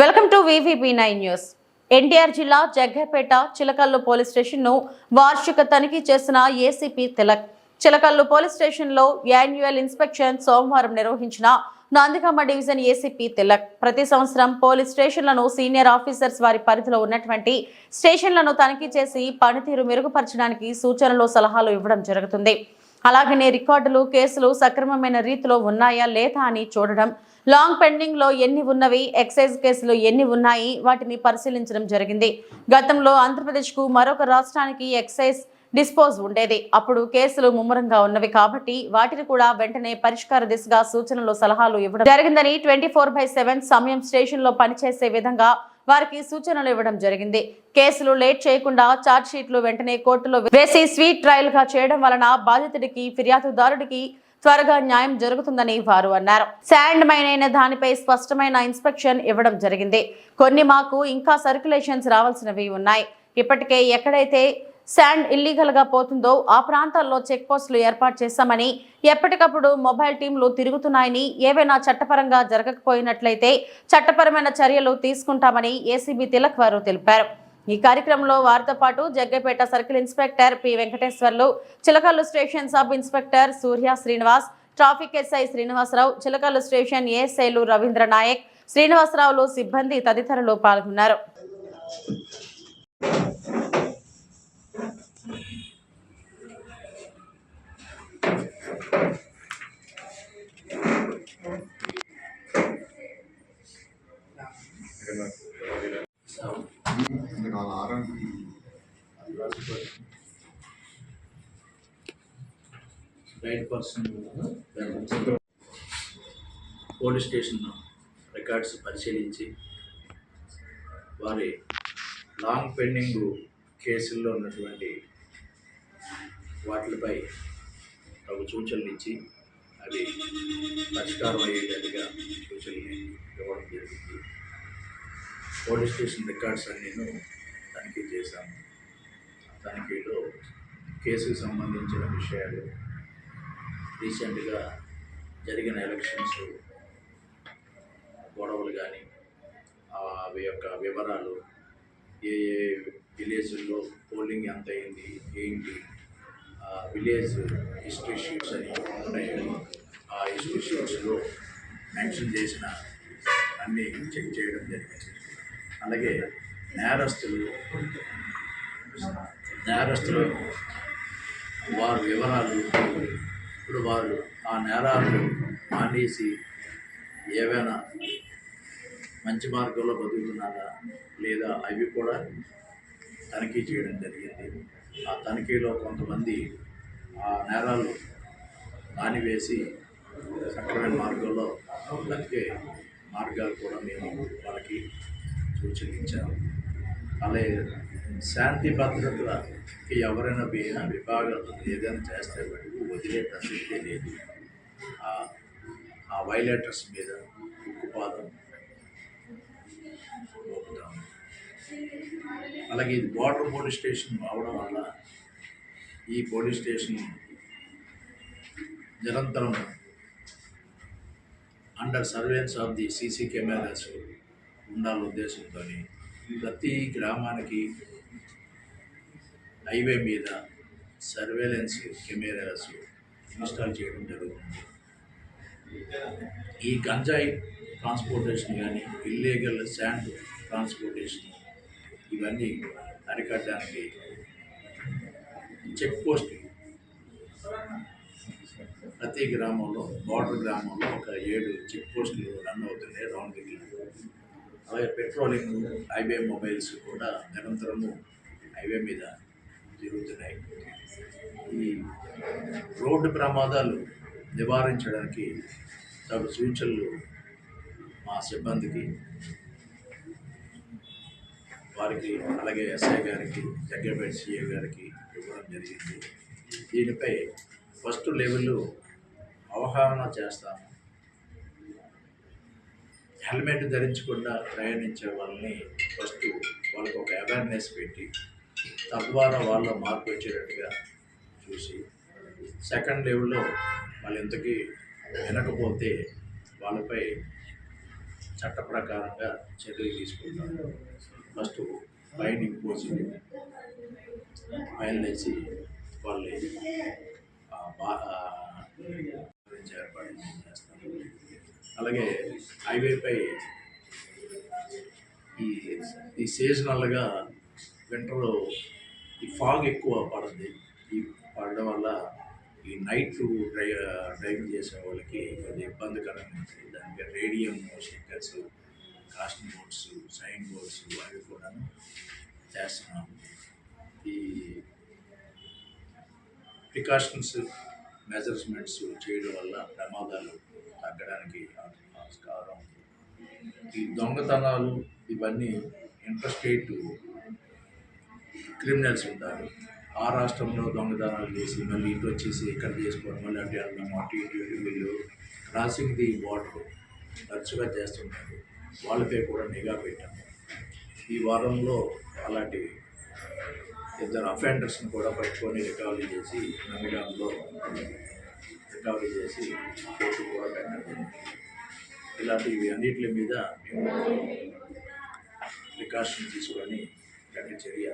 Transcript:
Welcome to VVP9 news. NTR జిల్లా Jaggapeta Chillakallu police station ను వార్షిక తనిఖీ చేసిన ACP Tilak. Chillakallu police station లో యాన్యువల్ ఇన్స్పెక్షన్ సోమవారం నిర్వహించిన నందిగామ డివిజన్ ఏసీపీ తిలక్ ప్రతి సంవత్సరం పోలీస్ స్టేషన్లను సీనియర్ ఆఫీసర్స్ వారి పరిధిలో ఉన్నటువంటి స్టేషన్లను తనిఖీ చేసి పనితీరు మెరుగుపరచడానికి సూచనలు సలహాలు ఇవ్వడం జరుగుతుంది. అలాగనే రికార్డులు కేసులు సక్రమమైన రీతిలో ఉన్నాయా లేదా అని చూడడం, లాంగ్ పెండింగ్ లో ఎన్ని ఉన్నవి, ఎక్సైజ్ కేసులు ఎన్ని ఉన్నాయి వాటిని పరిశీలించడం జరిగింది. గతంలో ఆంధ్రప్రదేశ్ కు మరొక రాష్ట్రానికి ఎక్సైజ్ డిస్పోజ్ ఉండేది. అప్పుడు కేసులు ముమ్మరంగా ఉన్నవి కాబట్టి వాటిని కూడా వెంటనే పరిష్కార దిశగా సూచనలు సలహాలు ఇవ్వడం జరిగిందని 24/7 సమయం స్టేషన్ లో పనిచేసే విధంగా వారికి సూచనలు ఇవ్వడం జరిగింది. కేసులు లేట్ చేయకుండా ఛార్జ్ షీట్లు వెంటనే కోర్టులో వేసి స్వీట్ ట్రయల్ గా చేయడం వలన బాధితుడికి ఫిర్యాదుదారుడికి త్వరగా న్యాయం జరుగుతుందని వారు అన్నారు. శాండ్ మైన్ అయిన దానిపై స్పష్టమైన ఇన్స్పెక్షన్ ఇవ్వడం జరిగింది. కొన్ని మాకు ఇంకా సర్క్యులేషన్స్ రావాల్సినవి ఉన్నాయి. ఇప్పటికే ఎక్కడైతే శాండ్ ఇల్లీగల్ గా పోతుందో ఆ ప్రాంతాల్లో చెక్ పోస్టులు ఏర్పాటు చేశామని, ఎప్పటికప్పుడు మొబైల్ టీంలు తిరుగుతున్నాయని, ఏవైనా చట్టపరంగా జరగకపోయినట్లయితే చట్టపరమైన చర్యలు తీసుకుంటామని ఏసీబీ తిలక్ వారు తెలిపారు. ఈ కార్యక్రమంలో వారితో పాటు Jaggayyapeta circle inspector P Venkateswarlu, Chilakallu station sub inspector Surya Srinivas, traffic SI Srinivasarao, Chilakallu station ఏఎస్ఐలు రవీంద్ర నాయక్, శ్రీనివాసరావులు, సిబ్బంది తదితరులు పాల్గొన్నారు. Right person police station records పరిశీలించి వారి లాంగ్ పెండింగ్ కేసుల్లో ఉన్నటువంటి వాటిపై తగు సూచనలు ఇచ్చి అవి పరిష్కారం అయ్యేటట్టుగా సూచనలు ఇవ్వడం జరిగింది. పోలీస్ స్టేషన్ రికార్డ్స్ అన్నీ తనిఖీ చేశాము. తనిఖీలో కేసుకు సంబంధించిన విషయాలు, రీసెంట్గా జరిగిన ఎలక్షన్స్ గొడవలు కానీ అవి యొక్క వివరాలు, ఏ ఏ విలేజ్ల్లో పోలింగ్ ఎంత అయింది, ఏంటి, విలేజ్ హిస్టరీ షీట్స్ అని ఉన్నాయో ఆ హిస్టరీ షీట్స్లో మెన్షన్ చేసిన అన్నీ చెక్ చేయడం జరిగింది. అలాగే నేరస్తులు వారి వివరాలు, ఇప్పుడు వారు ఆ నేరాలు మానేసి ఏవైనా మంచి మార్గంలో బతుకుతున్నారా లేదా అవి కూడా తనిఖీ చేయడం జరిగింది. ఆ తనిఖీలో కొంతమంది ఆ నేరాలు మానివేసి సక్రమైన మార్గంలో బతికే మార్గాలు కూడా మేము వాళ్ళకి సూచించాము. అలాగే శాంతి భద్రతకి ఎవరైనా విభాగాలు ఏదైనా చేస్తే మటుకు వదిలే ప్రసక్తే లేదు. ఆ వైలేటర్స్ మీద ఉక్కుపాదం మోపుతాము. అలాగే ఇది బార్డర్ పోలీస్ స్టేషన్ అవడం వల్ల ఈ పోలీస్ స్టేషన్ నిరంతరం under surveillance of the CC cameras ఉండాల ఉద్దేశంతో ప్రతి గ్రామానికి హైవే మీద సర్వేలెన్స్ కెమెరాస్ ఇన్స్టాల్ చేయడం జరుగుతుంది. ఈ గంజాయి ట్రాన్స్పోర్టేషన్ కానీ, ఇల్లీగల్ శాండ్ ట్రాన్స్పోర్టేషన్ ఇవన్నీ అరికట్టడానికి చెక్ పోస్ట్ ప్రతి గ్రామంలో, బార్డర్ గ్రామంలో ఒక 7 చెక్ పోస్టులు రన్ అవుతున్నాయి రౌండ్ దిగి. అలాగే పెట్రోలింగ్, హైవే మొబైల్స్ కూడా నిరంతరము హైవే మీద తిరుగుతున్నాయి. ఈ రోడ్డు ప్రమాదాలు నివారించడానికి తగు సూచనలు మా సిబ్బందికి, వారికి, అలాగే ఎస్ఐ గారికి, జగ్గపేట సిఐ గారికి ఇవ్వడం జరిగింది. దీనిపై ఫస్ట్ లెవెల్ అవగాహన చేస్తాము. హెల్మెట్ ధరించకుండా ప్రయాణించే వాళ్ళని ఫస్ట్ వాళ్ళకు ఒక అవేర్నెస్ పెట్టి తద్వారా వాళ్ళ మార్పు వచ్చేటట్టుగా చూసి, సెకండ్ లెవెల్లో వాళ్ళు ఇంతకీ వినకపోతే వాళ్ళపై చట్ట ప్రకారంగా చర్యలు తీసుకుంటారు. ఫస్ట్ ఫైన్ ఇంపోజ్ ఫైన్ వేసి వాళ్ళు ఏర్పాటు చేస్తారు. అలాగే హైవేపై ఈ సీజనల్గా వింటర్లో ఈ ఫాగ్ ఎక్కువ పడుతుంది. ఈ పడడం వల్ల ఈ నైట్ డ్రైవింగ్ చేసే వాళ్ళకి కొద్దిగా ఇబ్బందికరంగా ఉంటుంది. దానికి radium stickers, casting boards, sign boards అవి కూడా చేస్తున్నాము. ఈ ప్రికాషన్స్ మెజర్స్మెంట్స్ చేయడం వల్ల ప్రమాదాలు తగ్గడానికి ఆస్కారం ఉంది. ఈ దొంగతనాలు ఇవన్నీ ఇంటర్స్టేట్ క్రిమినల్స్ ఉంటారు. ఆ రాష్ట్రంలో దొంగతనాలు చేసి మళ్ళీ ఇటు వచ్చేసి ఇక్కడ చేసుకోవడం, మళ్ళీ అటు వెళ్ళడం, అటు ఇటు వీళ్ళు క్రాసింగ్ ది బార్డర్ తరచుగా చేస్తుంటారు. వాళ్ళపై కూడా నిఘా పెట్టాము. ఈ వారంలో అలాంటి ఇద్దరు అఫెండర్స్ని కూడా పట్టుకొని రికవరీ చేసి నమిగాంలో రికవరీ చేసి కోర్టు కూడా పెట్టడం. ఇలాంటివి అన్నిటి మీద మేము ప్రికాషన్ తీసుకొని గట్టి చర్య